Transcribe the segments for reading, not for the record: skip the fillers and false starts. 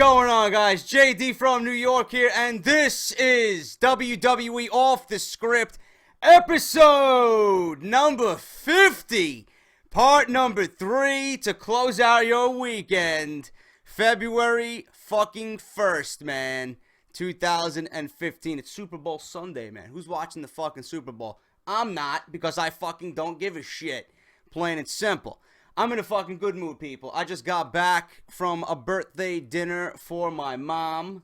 going on, guys? JD from New York here, and this is WWE Off The Script, episode number 50, part number 3 to close out your weekend, February fucking 1st, man, 2015. It's Super Bowl Sunday, man. Who's watching the fucking Super Bowl? I'm not, because I fucking don't give a shit. Plain and simple. I'm in a fucking good mood, people. I just got back from a birthday dinner for my mom.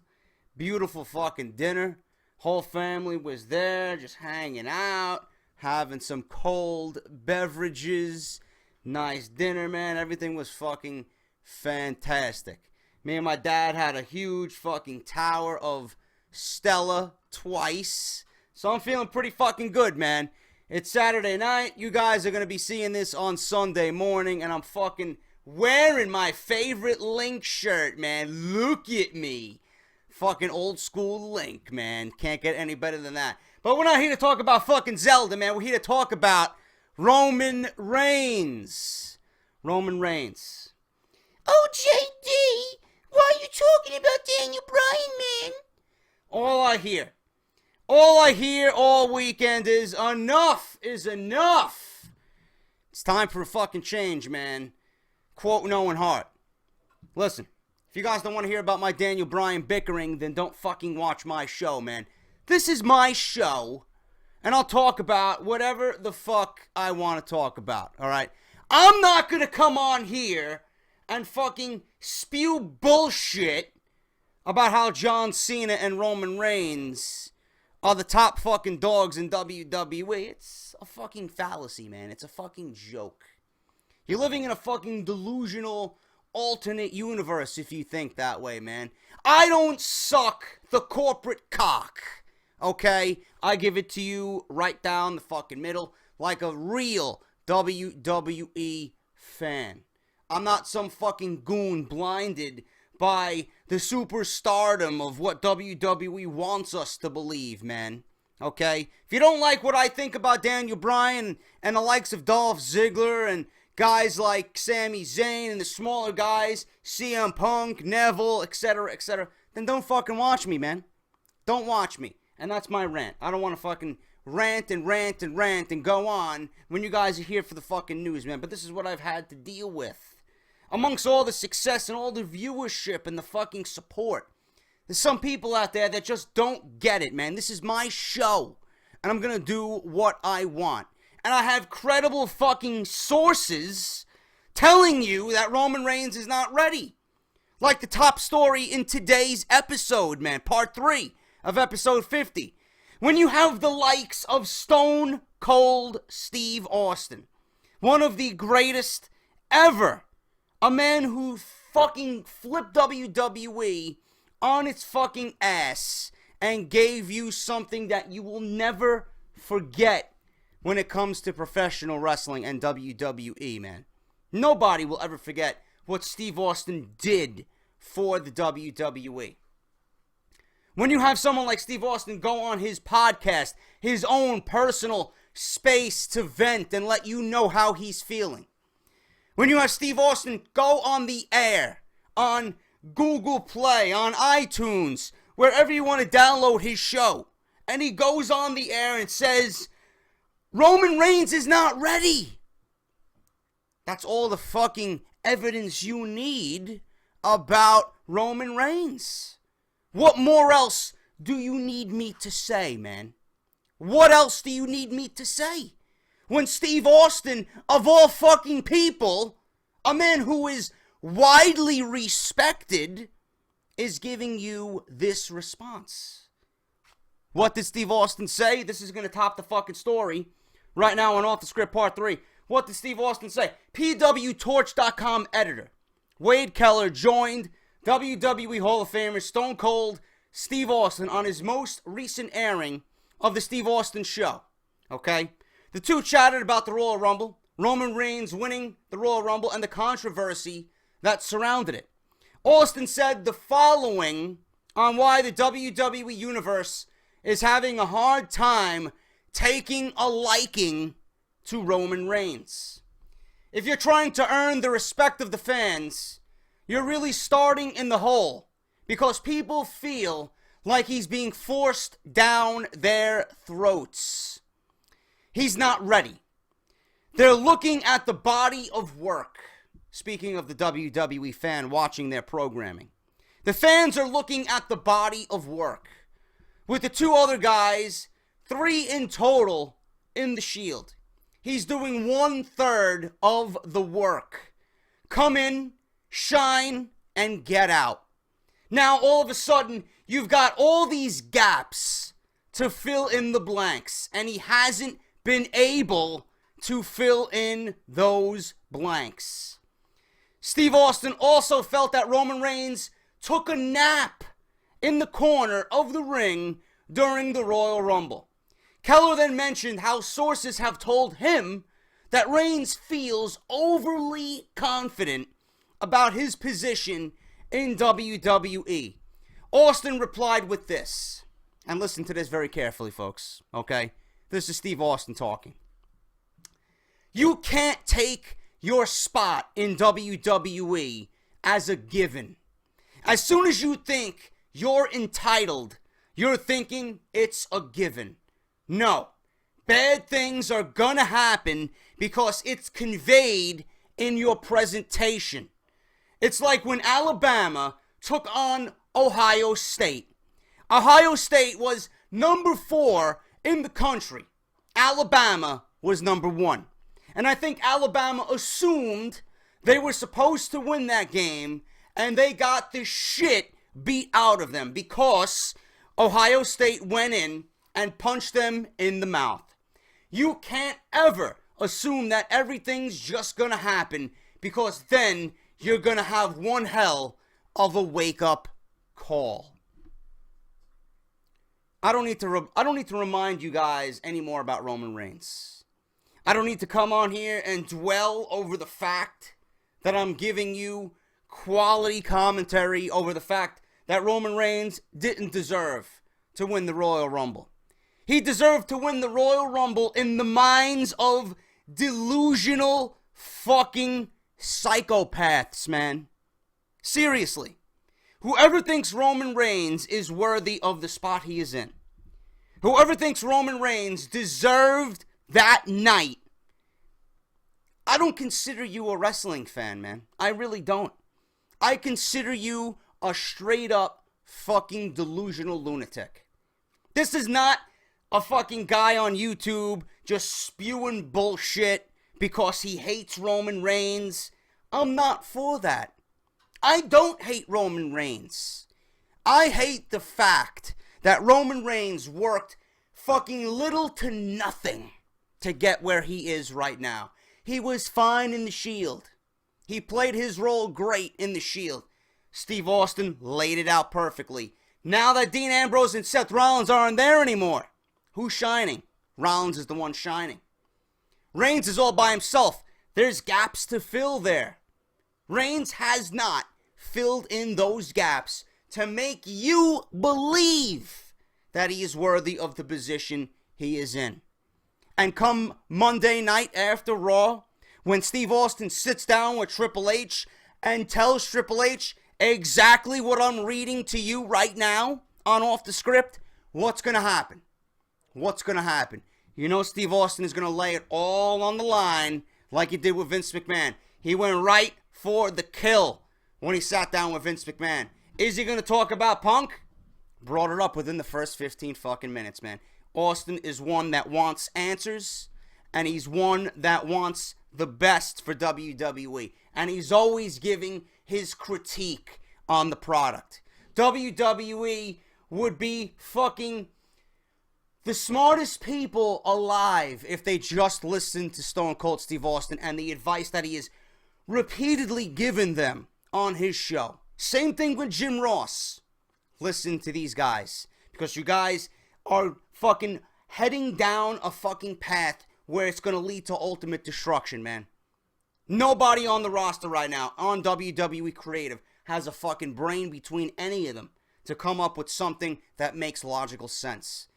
Beautiful fucking dinner. Whole family was there, just hanging out, having some cold beverages. Nice dinner, man. Everything was fucking fantastic. Me and my dad had a huge fucking tower of Stella twice. So I'm feeling pretty fucking good, man. It's Saturday night. You guys are going to be seeing this on Sunday morning. And I'm fucking wearing my favorite Link shirt, man. Look at me. Fucking old school Link, man. Can't get any better than that. But we're not here to talk about fucking Zelda, man. We're here to talk about Roman Reigns. Roman Reigns. Oh, JD, why are you talking about Daniel Bryan, man? All I hear all weekend is enough is enough. It's time for a fucking change, man. Quote Owen Hart. Listen, if you guys don't want to hear about my Daniel Bryan bickering, then don't fucking watch my show, man. This is my show, and I'll talk about whatever the fuck I want to talk about, alright? I'm not gonna come on here and fucking spew bullshit about how John Cena and Roman Reigns are the top fucking dogs in WWE. It's a fucking fallacy, man. It's a fucking joke. You're living in a fucking delusional alternate universe if you think that way, man. I don't suck the corporate cock, okay? I give it to you right down the fucking middle like a real WWE fan. I'm not some fucking goon blinded by the superstardom of what WWE wants us to believe, man. Okay? If you don't like what I think about Daniel Bryan and the likes of Dolph Ziggler and guys like Sami Zayn and the smaller guys, CM Punk, Neville, etc., then don't fucking watch me, man. Don't watch me. And that's my rant. I don't want to fucking rant and go on when you guys are here for the fucking news, man. But this is what I've had to deal with. Amongst all the success and all the viewership and the fucking support, there's some people out there that just don't get it, man. This is my show, and I'm gonna do what I want. And I have credible fucking sources telling you that Roman Reigns is not ready. Like the top story in today's episode, man, part 3 of episode 50. When you have the likes of Stone Cold Steve Austin, one of the greatest ever, a man who fucking flipped WWE on its fucking ass and gave you something that you will never forget when it comes to professional wrestling and WWE, man. Nobody will ever forget what Steve Austin did for the WWE. When you have someone like Steve Austin go on his podcast, his own personal space to vent and let you know how he's feeling. When you have Steve Austin go on the air, on Google Play, on iTunes, wherever you want to download his show, and he goes on the air and says, Roman Reigns is not ready. That's all the fucking evidence you need about Roman Reigns. What more else do you need me to say, man? What else do you need me to say? When Steve Austin, of all fucking people, a man who is widely respected, is giving you this response. What did Steve Austin say? This is going to top the fucking story right now on Off The Script Part 3. What did Steve Austin say? PWTorch.com editor Wade Keller joined WWE Hall of Famer Stone Cold Steve Austin on his most recent airing of the Steve Austin Show. Okay? The two chatted about the Royal Rumble, Roman Reigns winning the Royal Rumble, and the controversy that surrounded it. Austin said the following on why the WWE Universe is having a hard time taking a liking to Roman Reigns. If you're trying to earn the respect of the fans, you're really starting in the hole. because people feel like he's being forced down their throats. He's not ready. They're looking at the body of work. Speaking of the WWE fan watching their programming. The fans are looking at the body of work. With the two other guys, 3 in total in the Shield. He's doing 1/3 of the work. Come in, shine, and get out. Now, all of a sudden, you've got all these gaps to fill in the blanks, and he hasn't been able to fill in those blanks. Steve Austin also felt that Roman Reigns took a nap in the corner of the ring during the Royal Rumble. Keller then mentioned how sources have told him that Reigns feels overly confident about his position in WWE. Austin replied with this, and listen to this very carefully, folks, okay? This is Steve Austin talking. You can't take your spot in WWE as a given. As soon as you think you're entitled, you're thinking it's a given. No. Bad things are gonna happen because it's conveyed in your presentation. It's like when Alabama took on Ohio State. Ohio State was number 4 in the country. Alabama was number 1. And I think Alabama assumed they were supposed to win that game, and they got the shit beat out of them because Ohio State went in and punched them in the mouth. You can't ever assume that everything's just gonna happen, because then you're gonna have one hell of a wake-up call. I don't need to remind you guys anymore about Roman Reigns. I don't need to come on here and dwell over the fact that I'm giving you quality commentary over the fact that Roman Reigns didn't deserve to win the Royal Rumble. He deserved to win the Royal Rumble in the minds of delusional fucking psychopaths, man. Seriously. Whoever thinks Roman Reigns is worthy of the spot he is in, whoever thinks Roman Reigns deserved that night, I don't consider you a wrestling fan, man. I really don't. I consider you a straight up fucking delusional lunatic. This is not a fucking guy on YouTube just spewing bullshit because he hates Roman Reigns. I'm not for that. I don't hate Roman Reigns. I hate the fact that Roman Reigns worked fucking little to nothing to get where he is right now. He was fine in the Shield. He played his role great in the Shield. Steve Austin laid it out perfectly. Now that Dean Ambrose and Seth Rollins aren't there anymore, who's shining? Rollins is the one shining. Reigns is all by himself. There's gaps to fill there. Reigns has not filled in those gaps to make you believe that he is worthy of the position he is in. And come Monday night after Raw, when Steve Austin sits down with Triple H and tells Triple H exactly what I'm reading to you right now on Off The Script, what's going to happen? What's going to happen? You know Steve Austin is going to lay it all on the line like he did with Vince McMahon. He went right for the kill when he sat down with Vince McMahon. Is he going to talk about Punk? Brought it up within the first 15 fucking minutes, man. Austin is one that wants answers, and he's one that wants the best for WWE. And he's always giving his critique on the product. WWE would be fucking the smartest people alive if they just listened to Stone Cold Steve Austin and the advice that he has repeatedly given them on his show. Same thing with Jim Ross. Listen to these guys, because you guys are fucking heading down a fucking path where it's going to lead to ultimate destruction, man. Nobody on the roster right now on WWE Creative has a fucking brain between any of them to come up with something that makes logical sense.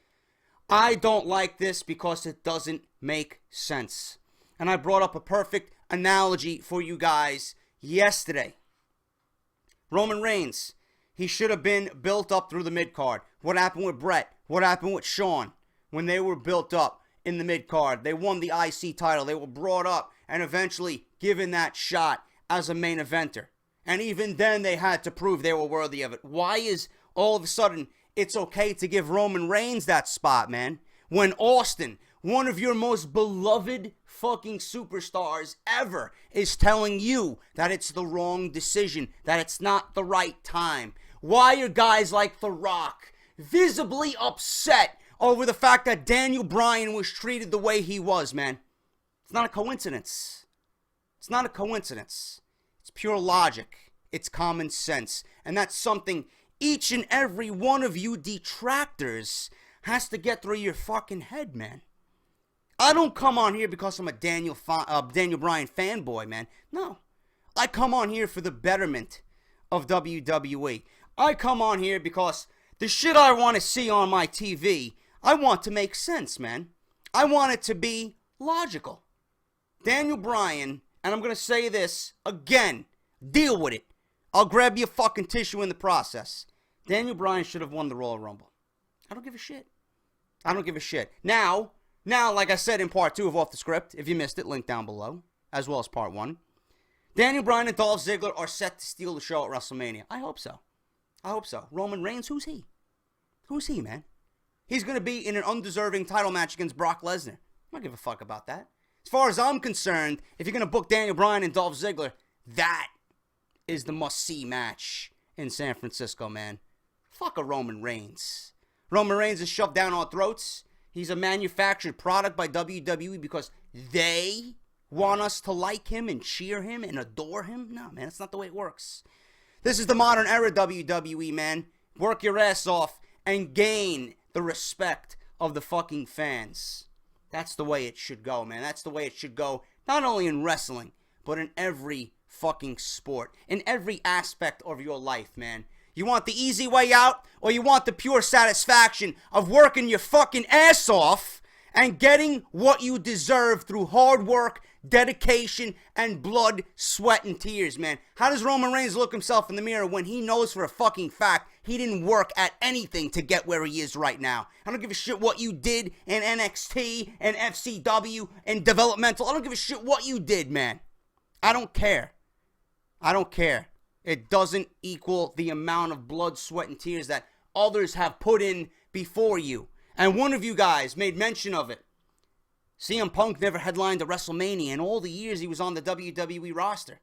I don't like this because it doesn't make sense. And I brought up a perfect analogy for you guys yesterday. Roman Reigns, He should have been built up through the mid-card. What happened with Brett? What happened with Shawn? When they were built up in the mid-card, they won the IC title. They were brought up and eventually given that shot as a main eventer. And even then, they had to prove they were worthy of it. Why is all of a sudden it's okay to give Roman Reigns that spot, man? When Austin, one of your most beloved fucking superstars ever, is telling you that it's the wrong decision, that it's not the right time. Why are guys like The Rock visibly upset over the fact that Daniel Bryan was treated the way he was, man? It's not a coincidence. It's not a coincidence. It's pure logic. It's common sense. And that's something each and every one of you detractors has to get through your fucking head, man. I don't come on here because I'm a Daniel Bryan fanboy, man. No. I come on here for the betterment of WWE. I come on here because the shit I want to see on my TV, I want to make sense, man. I want it to be logical. Daniel Bryan, and I'm going to say this again, deal with it. I'll grab you a fucking tissue in the process. Daniel Bryan should have won the Royal Rumble. I don't give a shit. I don't give a shit. Now, like I said in part 2 of Off the Script, if you missed it, link down below, as well as part 1. Daniel Bryan and Dolph Ziggler are set to steal the show at WrestleMania. I hope so. I hope so. Roman Reigns, who's he? Who's he, man? He's going to be in an undeserving title match against Brock Lesnar. I don't give a fuck about that. As far as I'm concerned, if you're going to book Daniel Bryan and Dolph Ziggler, that is the must-see match in San Francisco, man. Fuck a Roman Reigns. Roman Reigns is shoved down our throats. He's a manufactured product by WWE because they want us to like him and cheer him and adore him. No, man, that's not the way it works. This is the modern era WWE, man. Work your ass off and gain the respect of the fucking fans. That's the way it should go, man. That's the way it should go, not only in wrestling, but in every fucking sport, in every aspect of your life, man. You want the easy way out, or you want the pure satisfaction of working your fucking ass off and getting what you deserve through hard work, dedication, and blood, sweat, and tears, man? How does Roman Reigns look himself in the mirror when he knows for a fucking fact he didn't work at anything to get where he is right now? I don't give a shit what you did in NXT and FCW and developmental. I don't give a shit what you did, man. I don't care. I don't care. It doesn't equal the amount of blood, sweat, and tears that others have put in before you. And one of you guys made mention of it. CM Punk never headlined a WrestleMania in all the years he was on the WWE roster.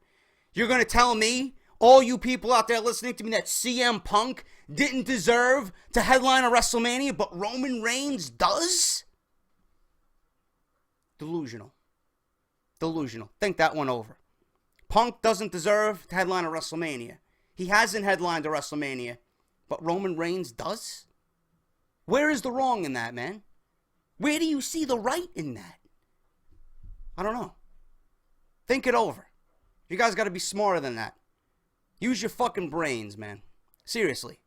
You're going to tell me, all you people out there listening to me, that CM Punk didn't deserve to headline a WrestleMania, but Roman Reigns does? Delusional. Delusional. Think that one over. Punk doesn't deserve to headline a WrestleMania. He hasn't headlined a WrestleMania, but Roman Reigns does? Where is the wrong in that, man? Where do you see the right in that? I don't know. Think it over. You guys got to be smarter than that. Use your fucking brains, man. Seriously.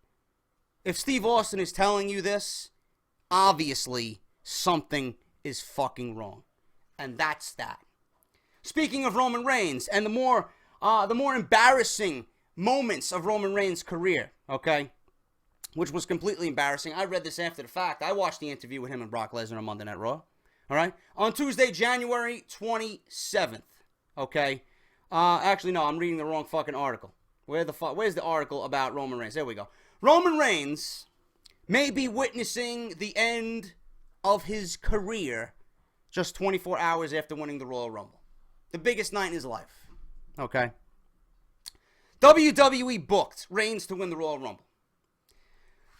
If Steve Austin is telling you this, obviously something is fucking wrong. And that's that. Speaking of Roman Reigns and the more embarrassing moments of Roman Reigns' career, okay, which was completely embarrassing. I read this after the fact. I watched the interview with him and Brock Lesnar on Monday Night Raw, all right, on Tuesday, January 27th, okay. Actually, no, I'm reading the wrong fucking article. Where's the article about Roman Reigns? There we go. Roman Reigns may be witnessing the end of his career just 24 hours after winning the Royal Rumble. The biggest night in his life. Okay. WWE booked Reigns to win the Royal Rumble.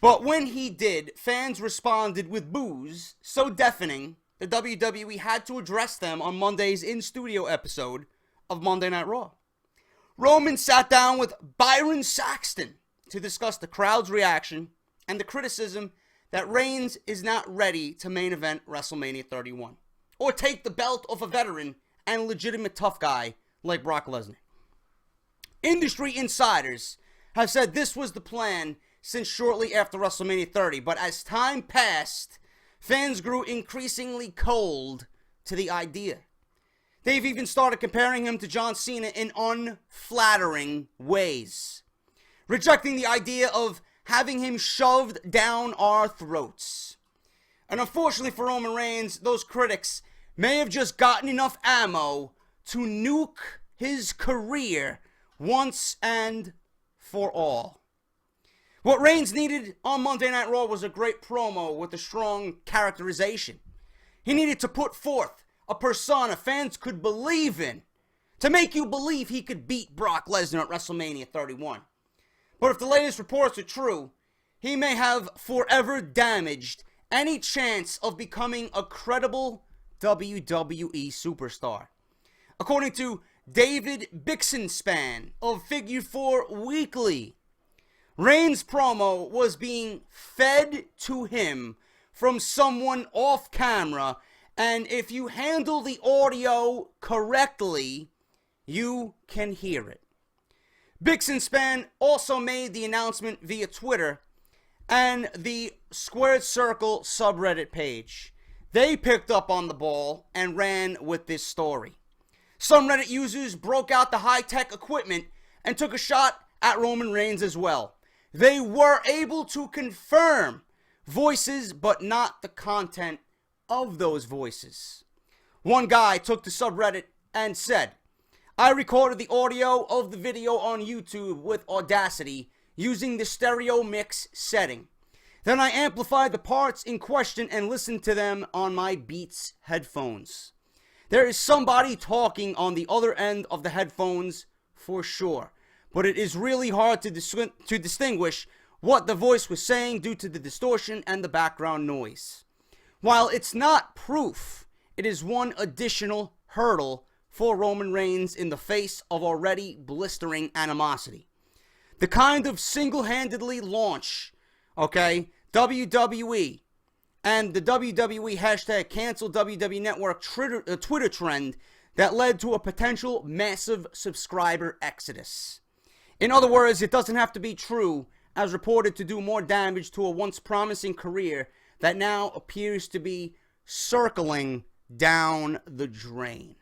But when he did, fans responded with boos so deafening that WWE had to address them on Monday's in-studio episode of Monday Night Raw. Roman sat down with Byron Saxton to discuss the crowd's reaction and the criticism that Reigns is not ready to main event WrestleMania 31 or take the belt of a veteran and legitimate tough guy like Brock Lesnar. Industry insiders have said this was the plan since shortly after WrestleMania 30, but as time passed, fans grew increasingly cold to the idea. They've even started comparing him to John Cena in unflattering ways. rejecting the idea of having him shoved down our throats. And unfortunately for Roman Reigns, those critics may have just gotten enough ammo to nuke his career once and for all. What Reigns needed on Monday Night Raw was a great promo with a strong characterization. He needed to put forth a persona fans could believe in, to make you believe he could beat Brock Lesnar at WrestleMania 31. But if the latest reports are true, he may have forever damaged any chance of becoming a credible WWE superstar. According to David Bickering of Figure 4 Weekly, Reigns' promo was being fed to him from someone off camera, and if you handle the audio correctly, you can hear it. Bickering also made the announcement via Twitter and the Squared Circle subreddit page. They picked up on the ball and ran with this story. Some Reddit users broke out the high-tech equipment and took a shot at Roman Reigns as well. They were able to confirm voices, but not the content of those voices. One guy took to subreddit and said, "I recorded the audio of the video on YouTube with Audacity using the stereo mix setting. Then I amplified the parts in question and listened to them on my Beats headphones. There is somebody talking on the other end of the headphones for sure, but it is really hard to distinguish what the voice was saying due to the distortion and the background noise. While it's not proof, it is one additional hurdle for Roman Reigns in the face of already blistering animosity. The kind of single-handedly launch, WWE and the WWE hashtag cancel WWE Network Twitter trend that led to a potential massive subscriber exodus. In other words, it doesn't have to be true as reported to do more damage to a once promising career that now appears to be circling down the drain."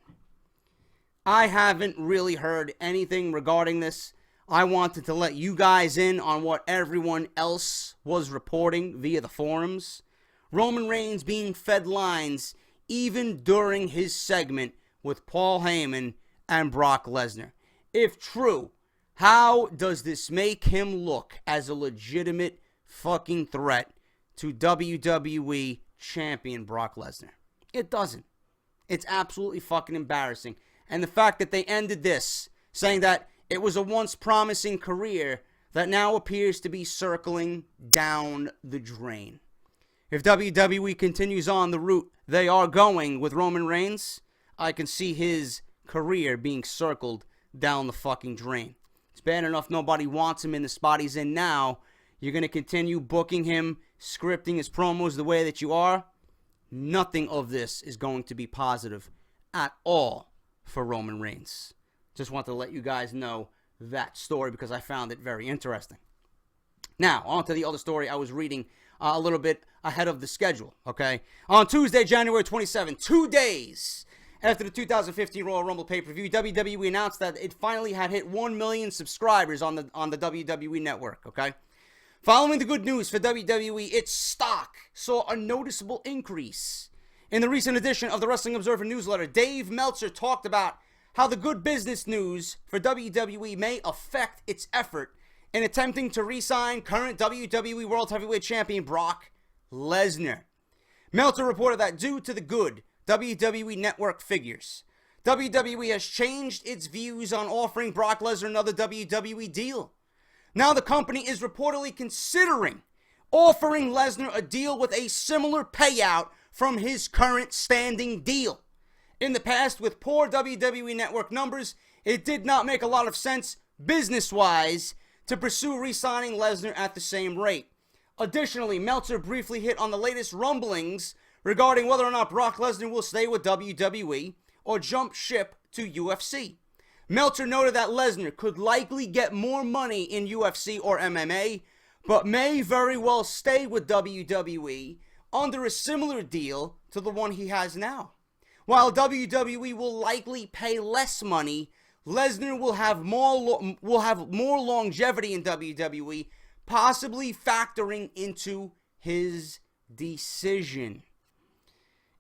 I haven't really heard anything regarding this. I wanted to let you guys in on what everyone else was reporting via the forums. Roman Reigns being fed lines even during his segment with Paul Heyman and Brock Lesnar. If true, how does this make him look as a legitimate fucking threat to WWE champion Brock Lesnar? It doesn't. It's absolutely fucking embarrassing. And the fact that they ended this saying that it was a once promising career that now appears to be circling down the drain. If WWE continues on the route they are going with Roman Reigns, I can see his career being circled down the fucking drain. It's bad enough nobody wants him in the spot he's in now. You're going to continue booking him, scripting his promos the way that you are. Nothing of this is going to be positive at all for Roman Reigns. Just want to let you guys know that story because I found it very interesting. Now, on to the other story I was reading a little bit ahead of the schedule, okay? On Tuesday, January 27, 2 days after the 2015 Royal Rumble pay-per-view, WWE announced that it finally had hit 1 million subscribers on the WWE network, okay? Following the good news for WWE, its stock saw a noticeable increase. In the recent edition of the Wrestling Observer newsletter, Dave Meltzer talked about how the good business news for WWE may affect its effort in attempting to re-sign current WWE World Heavyweight Champion Brock Lesnar. Meltzer reported that due to the good WWE Network figures, WWE has changed its views on offering Brock Lesnar another WWE deal. Now the company is reportedly considering offering Lesnar a deal with a similar payout from his current standing deal. In the past, with poor WWE Network numbers, it did not make a lot of sense business-wise to pursue re-signing Lesnar at the same rate. Additionally, Meltzer briefly hit on the latest rumblings regarding whether or not Brock Lesnar will stay with WWE or jump ship to UFC. Meltzer noted that Lesnar could likely get more money in UFC or MMA, but may very well stay with WWE under a similar deal to the one he has now. While WWE will likely pay less money, Lesnar will have more longevity in WWE, possibly factoring into his decision.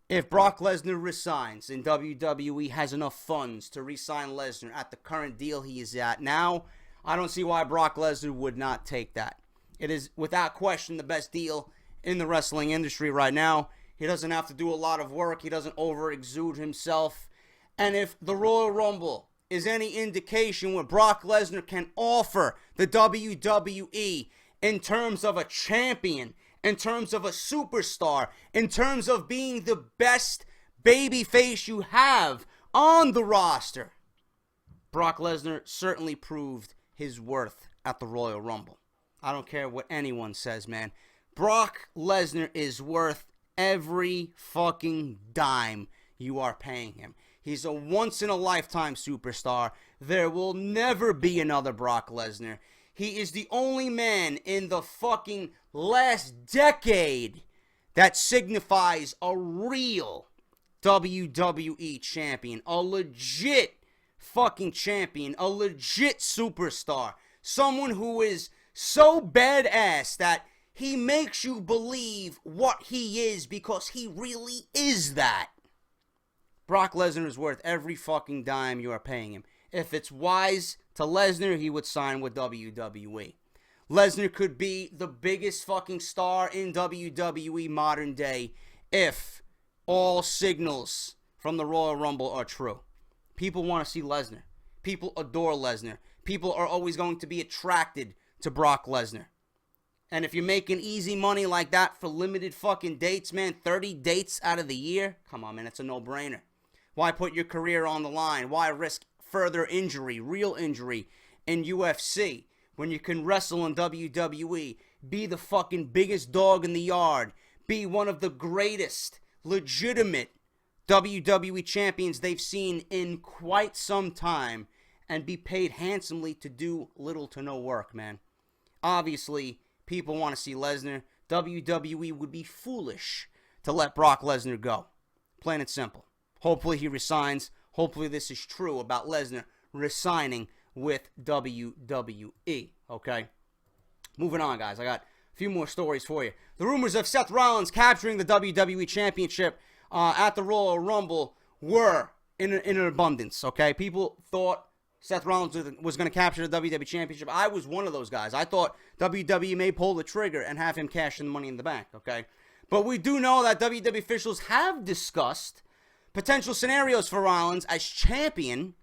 If Brock Lesnar resigns and WWE has enough funds to re-sign Lesnar at the current deal he is at now, I don't see why Brock Lesnar would not take that. It is without question the best deal in the wrestling industry right now. He doesn't have to do a lot of work. He doesn't over-exude himself. And if the Royal Rumble is any indication what Brock Lesnar can offer the WWE in terms of a champion, in terms of a superstar, in terms of being the best babyface you have on the roster, Brock Lesnar certainly proved his worth at the Royal Rumble. I don't care what anyone says, man. Brock Lesnar is worth every fucking dime you are paying him. He's a once-in-a-lifetime superstar. There will never be another Brock Lesnar. He is the only man in the fucking last decade that signifies a real WWE champion. A legit fucking champion. A legit superstar. Someone who is so badass that he makes you believe what he is because he really is that. Brock Lesnar is worth every fucking dime you are paying him. If it's wise to Lesnar, he would sign with WWE. Lesnar could be the biggest fucking star in WWE modern day if all signals from the Royal Rumble are true. People want to see Lesnar. People adore Lesnar. People are always going to be attracted to Brock Lesnar. And if you're making easy money like that for limited fucking dates, man, 30 dates out of the year, come on, man, it's a no-brainer. Why put your career on the line? Why risk further injury, real injury, in UFC when you can wrestle in WWE, be the fucking biggest dog in the yard, be one of the greatest, legitimate WWE champions they've seen in quite some time, and be paid handsomely to do little to no work, man. Obviously, people want to see Lesnar. WWE would be foolish to let Brock Lesnar go. Plain and simple. Hopefully he resigns. Hopefully this is true about Lesnar resigning with WWE. Okay? Moving on, guys. I got a few more stories for you. The rumors of Seth Rollins capturing the WWE Championship at the Royal Rumble were in an abundance. Okay? People thought Seth Rollins was going to capture the WWE Championship. I was one of those guys. I thought WWE may pull the trigger and have him cash in the Money in the Bank. Okay? But we do know that WWE officials have discussed potential scenarios for Rollins as champion,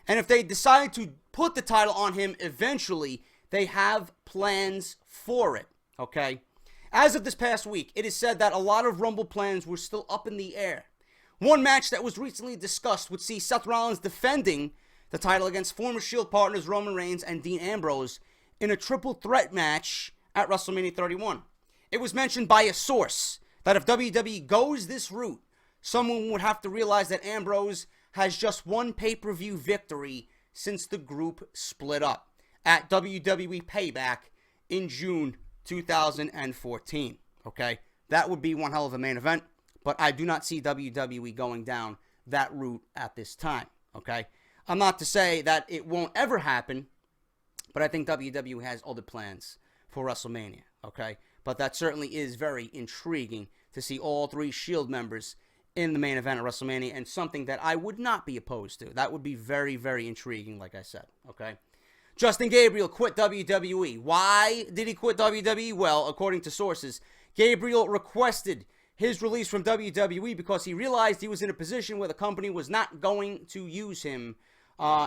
and if they decide to put the title on him eventually, they have plans for it, okay? As of this past week, it is said that a lot of Rumble plans were still up in the air. One match that was recently discussed would see Seth Rollins defending the title against former Shield partners Roman Reigns and Dean Ambrose in a triple threat match at WrestleMania 31. It was mentioned by a source that if WWE goes this route, someone would have to realize that Ambrose has just one pay-per-view victory since the group split up at WWE Payback in June 2014. Okay? That would be one hell of a main event, but I do not see WWE going down that route at this time. Okay? I'm not to say that it won't ever happen, but I think WWE has other plans for WrestleMania. Okay? But that certainly is very intriguing to see all three Shield members in the main event of WrestleMania, and something that I would not be opposed to. That would be very, very intriguing, like I said, okay? Justin Gabriel quit WWE. Why did he quit WWE? Well, according to sources, Gabriel requested his release from WWE because he realized he was in a position where the company was not going to use him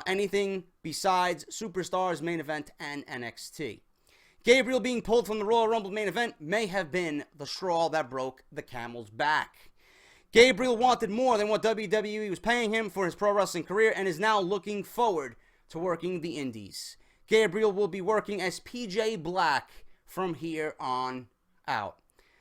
anything besides Superstars, main event, and NXT. Gabriel being pulled from the Royal Rumble main event may have been the straw that broke the camel's back. Gabriel wanted more than what WWE was paying him for his pro wrestling career and is now looking forward to working the indies. Gabriel will be working as PJ Black from here on out.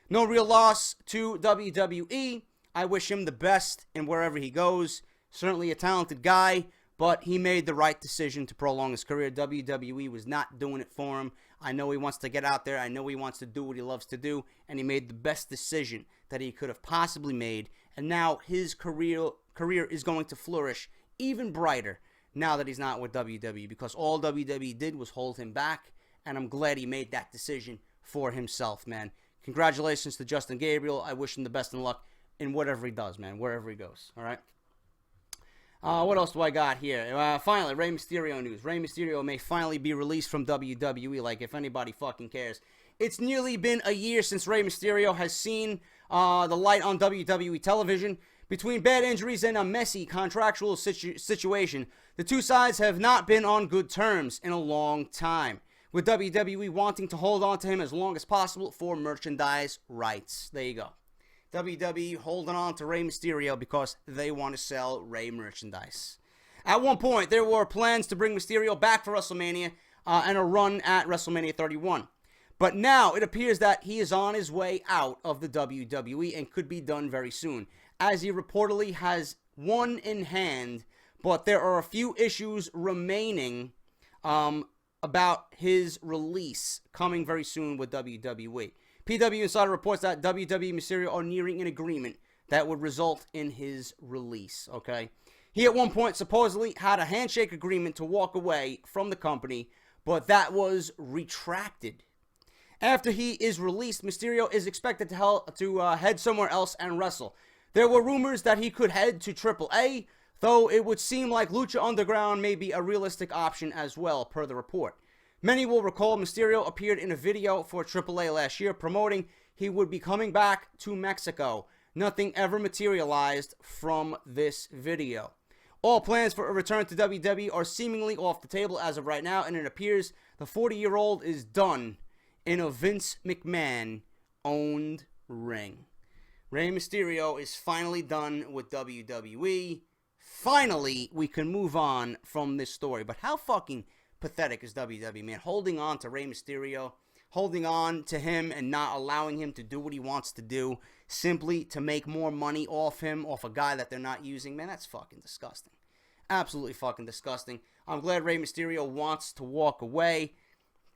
No real loss to WWE. I wish him the best in wherever he goes. Certainly a talented guy, but he made the right decision to prolong his career. WWE was not doing it for him. I know he wants to get out there. I know he wants to do what he loves to do, and he made the best decision that he could have possibly made. And now his career is going to flourish even brighter now that he's not with WWE, because all WWE did was hold him back, and I'm glad he made that decision for himself, man. Congratulations to Justin Gabriel. I wish him the best in luck in whatever he does, man, wherever he goes, all right? What else do I got here? Finally, Rey Mysterio news. Rey Mysterio may finally be released from WWE, like if anybody fucking cares. It's nearly been a year since Rey Mysterio has seen the light on WWE television. Between bad injuries and a messy contractual situation, the two sides have not been on good terms in a long time, with WWE wanting to hold on to him as long as possible for merchandise rights. There you go. WWE holding on to Rey Mysterio because they want to sell Rey merchandise. At one point, there were plans to bring Mysterio back for WrestleMania and a run at WrestleMania 31. But now it appears that he is on his way out of the WWE and could be done very soon, as he reportedly has one in hand, but there are a few issues remaining about his release coming very soon with WWE. PW Insider reports that WWE and Mysterio are nearing an agreement that would result in his release, okay? He at one point supposedly had a handshake agreement to walk away from the company, but that was retracted. After he is released, Mysterio is expected to head somewhere else and wrestle. There were rumors that he could head to AAA, though it would seem like Lucha Underground may be a realistic option as well, per the report. Many will recall Mysterio appeared in a video for AAA last year promoting he would be coming back to Mexico. Nothing ever materialized from this video. All plans for a return to WWE are seemingly off the table as of right now, and it appears the 40-year-old is done in a Vince McMahon-owned ring. Rey Mysterio is finally done with WWE. Finally, we can move on from this story. But how fucking pathetic is WWE, man? Holding on to Rey Mysterio, holding on to him and not allowing him to do what he wants to do simply to make more money off him, off a guy that they're not using. Man, that's fucking disgusting. Absolutely fucking disgusting. I'm glad Rey Mysterio wants to walk away.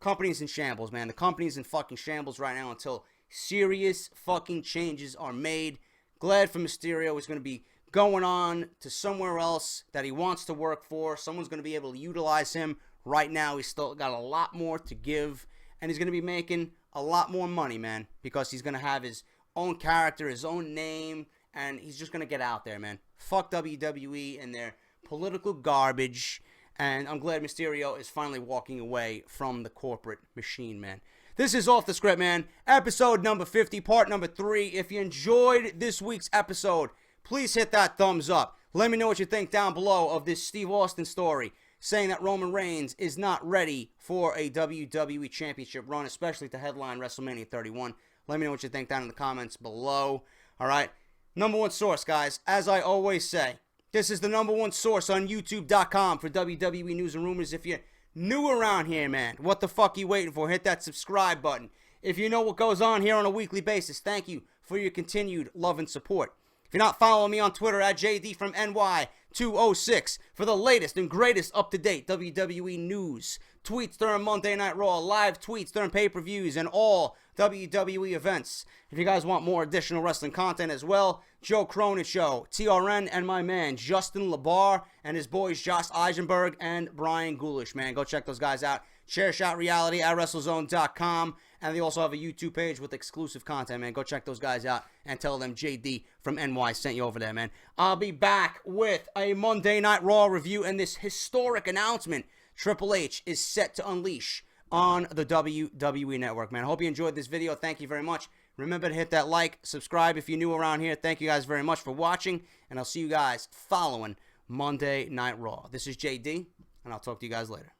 Company's in shambles, man. The company's in fucking shambles right now until serious fucking changes are made. Glad for Mysterio. He's going to be going on to somewhere else that he wants to work for. Someone's going to be able to utilize him. Right now, he's still got a lot more to give, and he's going to be making a lot more money, man, because he's going to have his own character, his own name, and he's just going to get out there, man. Fuck WWE and their political garbage, and I'm glad Mysterio is finally walking away from the corporate machine, man. This is Off the Script, man. Episode number 50, part number 3. If you enjoyed this week's episode, please hit that thumbs up. Let me know what you think down below of this Steve Austin story, saying that Roman Reigns is not ready for a WWE Championship run, especially to headline WrestleMania 31. Let me know what you think down in the comments below. All right. Number one source, guys. As I always say, this is the number one source on YouTube.com for WWE news and rumors. If you're new around here, man, what the fuck you waiting for? Hit that subscribe button. If you know what goes on here on a weekly basis, thank you for your continued love and support. If you're not following me on Twitter at JD from NY206 for the latest and greatest up-to-date WWE news, tweets during Monday Night Raw, live tweets during pay-per-views, and all WWE events. If you guys want more additional wrestling content as well, Joe Cronin Show, TRN, and my man Justin LaBar and his boys Josh Eisenberg and Bryan Ghoulish, man. Go check those guys out. Chairshot Reality at WrestleZone.com. And they also have a YouTube page with exclusive content, man. Go check those guys out and tell them JD from NY sent you over there, man. I'll be back with a Monday Night Raw review and this historic announcement Triple H is set to unleash on the WWE Network, man. I hope you enjoyed this video. Thank you very much. Remember to hit that like, subscribe if you're new around here. Thank you guys very much for watching, and I'll see you guys following Monday Night Raw. This is JD, and I'll talk to you guys later.